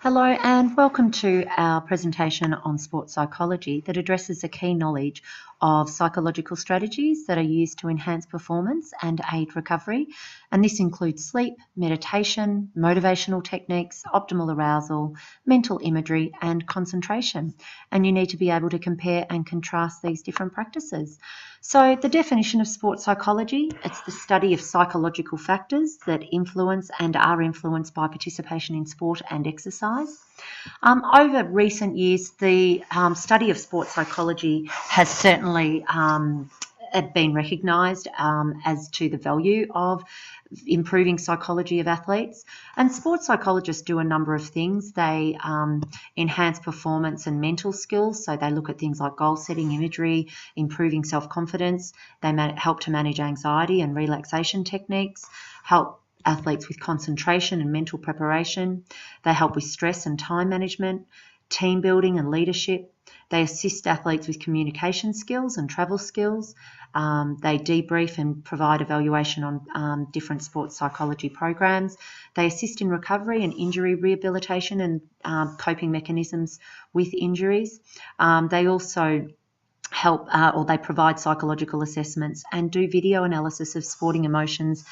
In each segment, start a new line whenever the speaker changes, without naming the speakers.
Hello and welcome to our presentation on sports psychology that addresses the key knowledge of psychological strategies that are used to enhance performance and aid recovery. And this includes sleep, meditation, motivational techniques, optimal arousal, mental imagery and concentration. And you need to be able to compare and contrast these different practices. So the definition of sports psychology, it's the study of psychological factors that influence and are influenced by participation in sport and exercise. Over recent years, the study of sports psychology has certainly been recognised as to the value of improving psychology of athletes. And sports psychologists do a number of things. They enhance performance and mental skills. So they look at things like goal setting, imagery, improving self-confidence. They help to manage anxiety and relaxation techniques, help athletes with concentration and mental preparation. They help with stress and time management, team building and leadership. They assist athletes with communication skills and travel skills. They debrief and provide evaluation on different sports psychology programs. They assist in recovery and injury rehabilitation and coping mechanisms with injuries. They also help or they provide psychological assessments and do video analysis of sporting emotions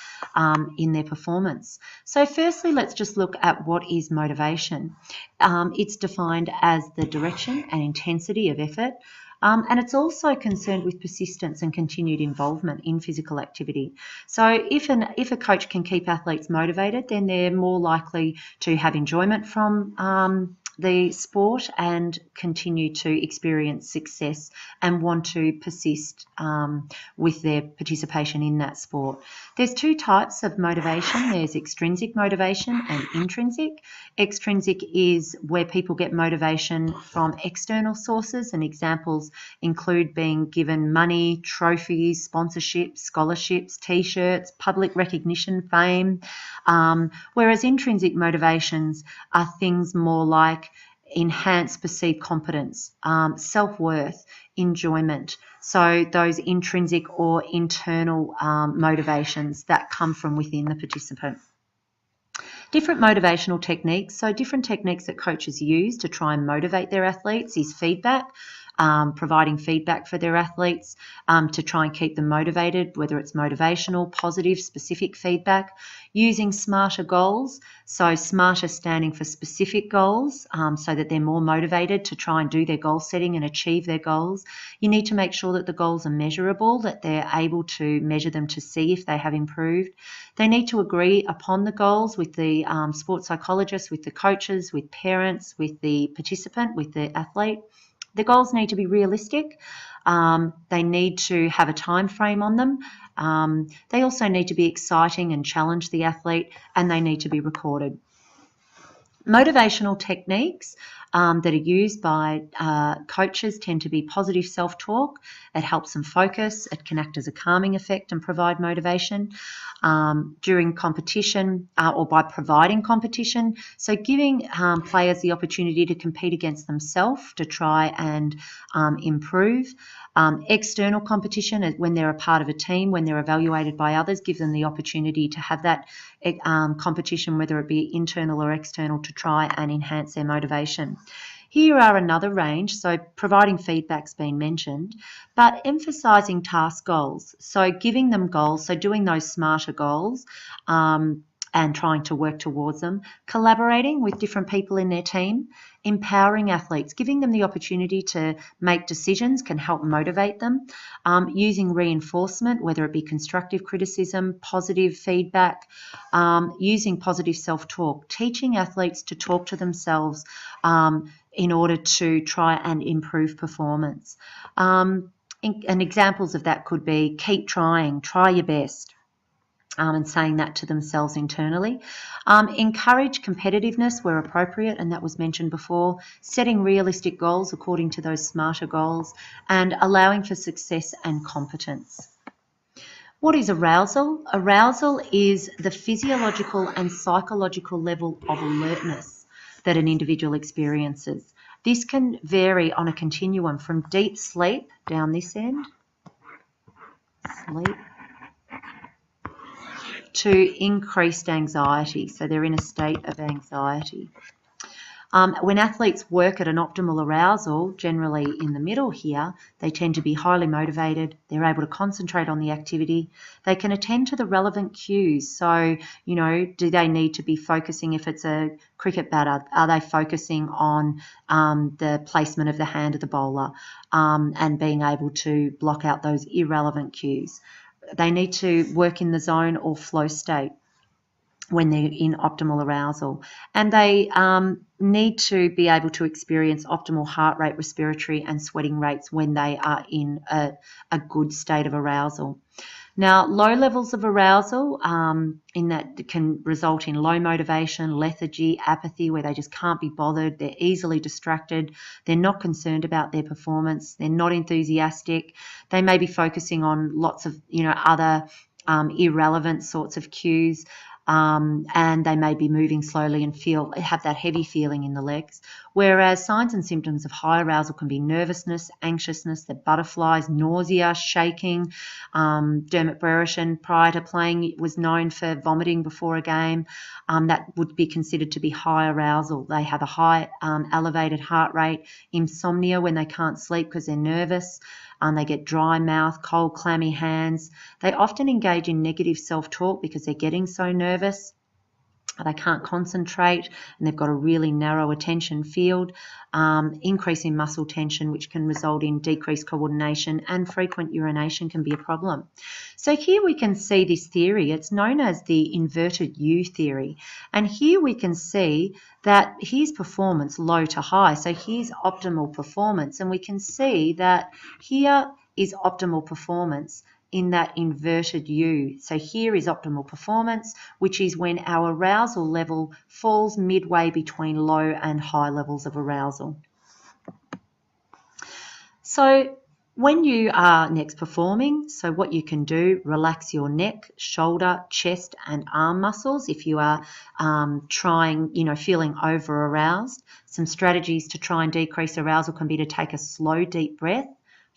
in their performance. So firstly, let's just look at what is motivation. It's defined as the direction and intensity of effort, and it's also concerned with persistence and continued involvement in physical activity. So if a coach can keep athletes motivated, then they're more likely to have enjoyment from the sport and continue to experience success and want to persist with their participation in that sport. There's two types of motivation. There's extrinsic motivation and intrinsic. Extrinsic is where people get motivation from external sources, and examples include being given money, trophies, sponsorships, scholarships, t-shirts, public recognition, fame, whereas intrinsic motivations are things more like enhanced perceived competence, self-worth, enjoyment. So those intrinsic or internal motivations that come from within the participant. Different motivational techniques. So different techniques that coaches use to try and motivate their athletes is feedback, providing feedback for their athletes to try and keep them motivated, whether it's motivational, positive, specific feedback. Using smarter goals, so smarter standing for specific goals so that they're more motivated to try and do their goal setting and achieve their goals. You need to make sure that the goals are measurable, that they're able to measure them to see if they have improved. They need to agree upon the goals with the sports psychologist, with the coaches, with parents, with the participant, with the athlete. The goals need to be realistic. They need to have a time frame on them. They also need to be exciting and challenge the athlete, and they need to be recorded. Motivational techniques that are used by coaches tend to be positive self-talk. It helps them focus. It can act as a calming effect and provide motivation during competition or by providing competition. So giving players the opportunity to compete against themselves to try and improve. External competition, when they're a part of a team, when they're evaluated by others, give them the opportunity to have that competition, whether it be internal or external, to try and enhance their motivation. Here are another range, so providing feedback's been mentioned, but emphasising task goals. So giving them goals, so doing those smarter goals and trying to work towards them, collaborating with different people in their team, empowering athletes, giving them the opportunity to make decisions can help motivate them, using reinforcement, whether it be constructive criticism, positive feedback, using positive self-talk, teaching athletes to talk to themselves in order to try and improve performance. And examples of that could be keep trying, try your best. And saying that to themselves internally. Encourage competitiveness where appropriate, and that was mentioned before, setting realistic goals according to those smarter goals, and allowing for success and competence. What is arousal? Arousal is the physiological and psychological level of alertness that an individual experiences. This can vary on a continuum from deep sleep down this end, sleep, to increased anxiety. So they're in a state of anxiety. When athletes work at an optimal arousal, generally in the middle here, they tend to be highly motivated. They're able to concentrate on the activity. They can attend to the relevant cues. So, do they need to be focusing, if it's a cricket batter, are they focusing on the placement of the hand of the bowler and being able to block out those irrelevant cues? They need to work in the zone or flow state when they're in optimal arousal. And they need to be able to experience optimal heart rate, respiratory and sweating rates when they are in a good state of arousal. Now, low levels of arousal in that can result in low motivation, lethargy, apathy, where they just can't be bothered. They're easily distracted. They're not concerned about their performance. They're not enthusiastic. They may be focusing on lots of, other irrelevant sorts of cues. And they may be moving slowly and have that heavy feeling in the legs. Whereas signs and symptoms of high arousal can be nervousness, anxiousness, the butterflies, nausea, shaking. Dermot Brereton, prior to playing, was known for vomiting before a game. That would be considered to be high arousal. They have a high elevated heart rate, insomnia when they can't sleep because they're nervous. They get dry mouth, cold, clammy hands. They often engage in negative self-talk because they're getting so nervous. They can't concentrate and they've got a really narrow attention field, increase in muscle tension, which can result in decreased coordination, and frequent urination can be a problem. So here we can see this theory. It's known as the inverted U theory. And here we can see that here's performance low to high. So here's optimal performance. And we can see that here is optimal performance in that inverted U. So here is optimal performance, which is when our arousal level falls midway between low and high levels of arousal. So when you are next performing, so what you can do, relax your neck, shoulder, chest and arm muscles if you are feeling over aroused. Some strategies to try and decrease arousal can be to take a slow, deep breath.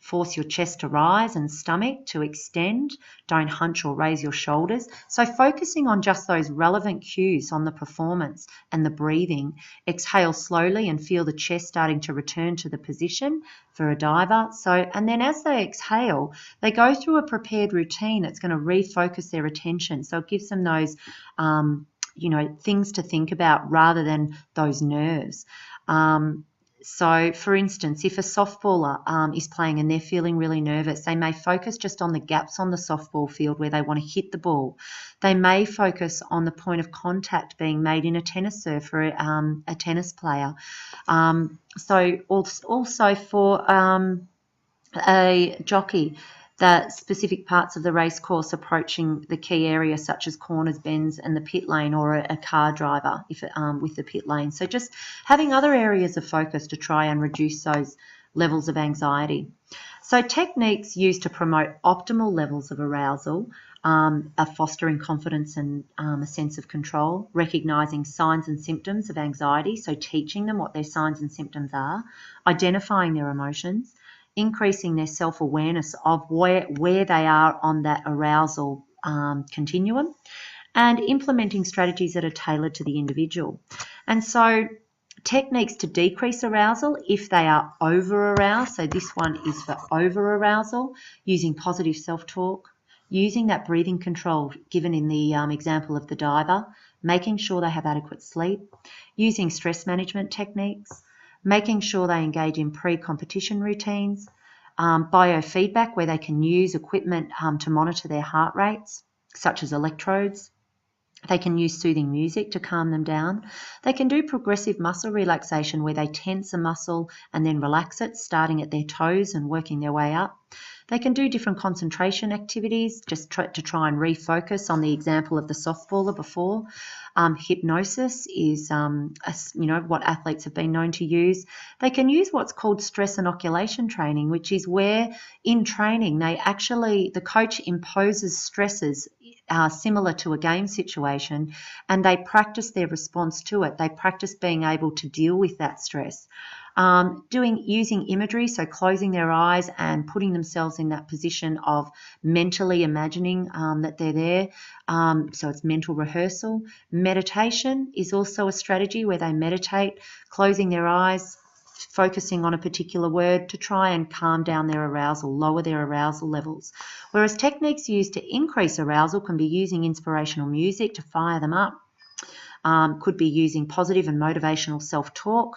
Force your chest to rise and stomach to extend. Don't hunch or raise your shoulders. So focusing on just those relevant cues on the performance and the breathing. Exhale slowly and feel the chest starting to return to the position for a diver. And then as they exhale, they go through a prepared routine that's going to refocus their attention. So it gives them those, things to think about rather than those nerves. So, for instance, if a softballer is playing and they're feeling really nervous, they may focus just on the gaps on the softball field where they want to hit the ball. They may focus on the point of contact being made in a tennis serve for a tennis player. So also for a jockey, the specific parts of the race course approaching the key area such as corners, bends and the pit lane, or a car driver with the pit lane. So just having other areas of focus to try and reduce those levels of anxiety. So techniques used to promote optimal levels of arousal are fostering confidence and a sense of control, recognising signs and symptoms of anxiety, so teaching them what their signs and symptoms are, identifying their emotions, increasing their self-awareness of where they are on that arousal continuum, and implementing strategies that are tailored to the individual. And so techniques to decrease arousal if they are over-aroused, so this one is for over-arousal, using positive self-talk, using that breathing control given in the example of the diver, making sure they have adequate sleep, using stress management techniques, making sure they engage in pre-competition routines, biofeedback where they can use equipment to monitor their heart rates, such as electrodes. They can use soothing music to calm them down. They can do progressive muscle relaxation where they tense a muscle and then relax it, starting at their toes and working their way up. They can do different concentration activities just to try and refocus on the example of the softballer before. Hypnosis is what athletes have been known to use. They can use what's called stress inoculation training, which is where in training the coach imposes stresses similar to a game situation, and they practice their response to it. They practice being able to deal with that stress. Using imagery, so closing their eyes and putting themselves in that position of mentally imagining that they're there. So it's mental rehearsal. Meditation is also a strategy where they meditate, closing their eyes, focusing on a particular word to try and calm down their arousal, lower their arousal levels. Whereas techniques used to increase arousal can be using inspirational music to fire them up, could be using positive and motivational self-talk.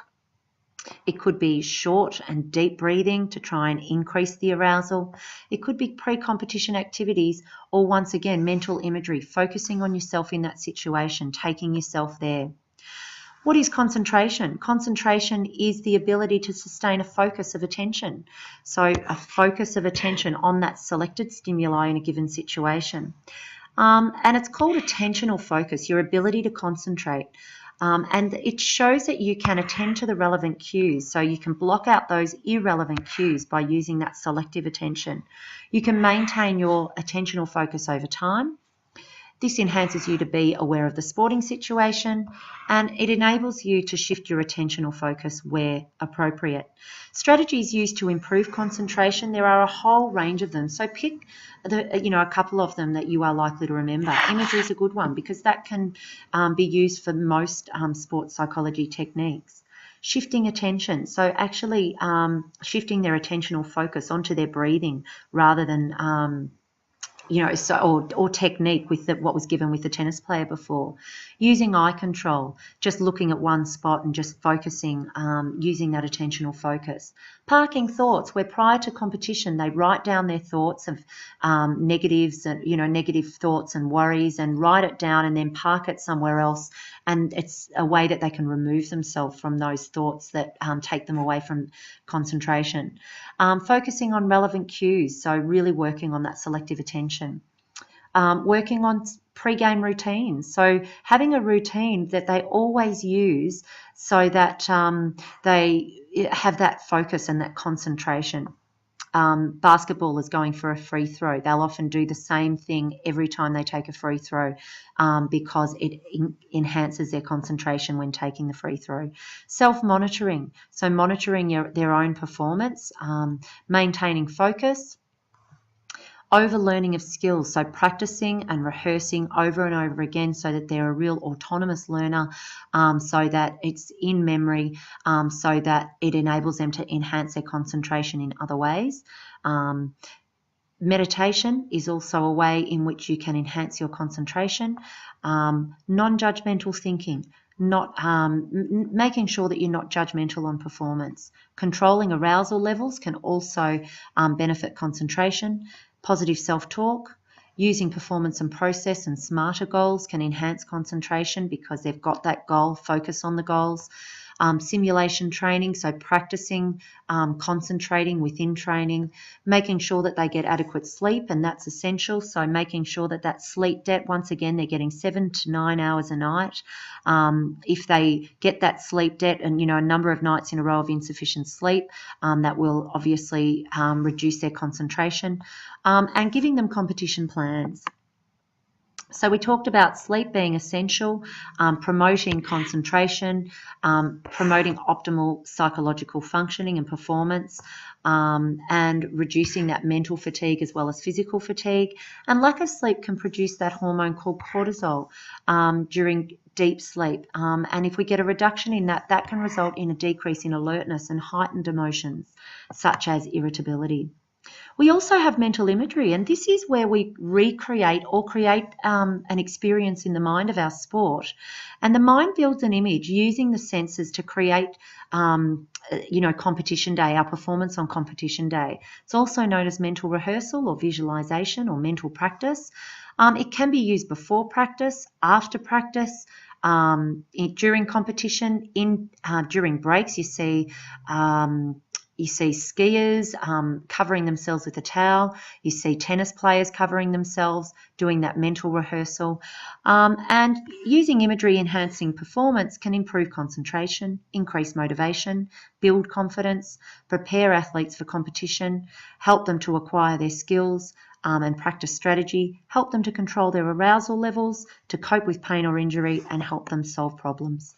It could be short and deep breathing to try and increase the arousal. It could be pre-competition activities, or once again, mental imagery, focusing on yourself in that situation, taking yourself there. What is concentration? Concentration is the ability to sustain a focus of attention. So a focus of attention on that selected stimuli in a given situation. And it's called attentional focus, your ability to concentrate. And it shows that you can attend to the relevant cues. So you can block out those irrelevant cues by using that selective attention. You can maintain your attentional focus over time. This enhances you to be aware of the sporting situation, and it enables you to shift your attentional focus where appropriate. Strategies used to improve concentration, there are a whole range of them. So pick a couple of them that you are likely to remember. Imagery is a good one because that can be used for most sports psychology techniques. Shifting attention, so actually shifting their attentional focus onto their breathing rather than or technique with what was given with the tennis player before. Using eye control, just looking at one spot and just focusing, using that attentional focus. Parking thoughts, where prior to competition they write down their thoughts of negatives and negative thoughts and worries, and write it down and then park it somewhere else. And it's a way that they can remove themselves from those thoughts that take them away from concentration. Focusing on relevant cues, so really working on that selective attention. Working on pre-game routines, so having a routine that they always use so that they have that focus and that concentration. Basketball is going for a free throw. They'll often do the same thing every time they take a free throw because it enhances their concentration when taking the free throw. Self-monitoring, so monitoring their own performance, maintaining focus. Overlearning of skills, so practicing and rehearsing over and over again so that they're a real autonomous learner, so that it's in memory, so that it enables them to enhance their concentration in other ways. Meditation is also a way in which you can enhance your concentration. Non-judgmental thinking, making sure that you're not judgmental on performance. Controlling arousal levels can also benefit concentration. Positive self-talk, using performance and process and smarter goals can enhance concentration because they've got that goal, focus on the goals. Simulation training, so practicing, concentrating within training, making sure that they get adequate sleep, and that's essential. So making sure that sleep debt, once again, they're getting 7 to 9 hours a night. If they get that sleep debt and, a number of nights in a row of insufficient sleep, that will obviously reduce their concentration, and giving them competition plans. So we talked about sleep being essential, promoting concentration, promoting optimal psychological functioning and performance, and reducing that mental fatigue as well as physical fatigue. And lack of sleep can produce that hormone called cortisol during deep sleep. And if we get a reduction in that, that can result in a decrease in alertness and heightened emotions such as irritability. We also have mental imagery, and this is where we recreate or create an experience in the mind of our sport. And the mind builds an image using the senses to create, competition day, our performance on competition day. It's also known as mental rehearsal or visualization or mental practice. It can be used before practice, after practice, during competition, during breaks. You see skiers covering themselves with a towel. You see tennis players covering themselves, doing that mental rehearsal. And using imagery enhancing performance can improve concentration, increase motivation, build confidence, prepare athletes for competition, help them to acquire their skills, and practice strategy, help them to control their arousal levels, to cope with pain or injury, and help them solve problems.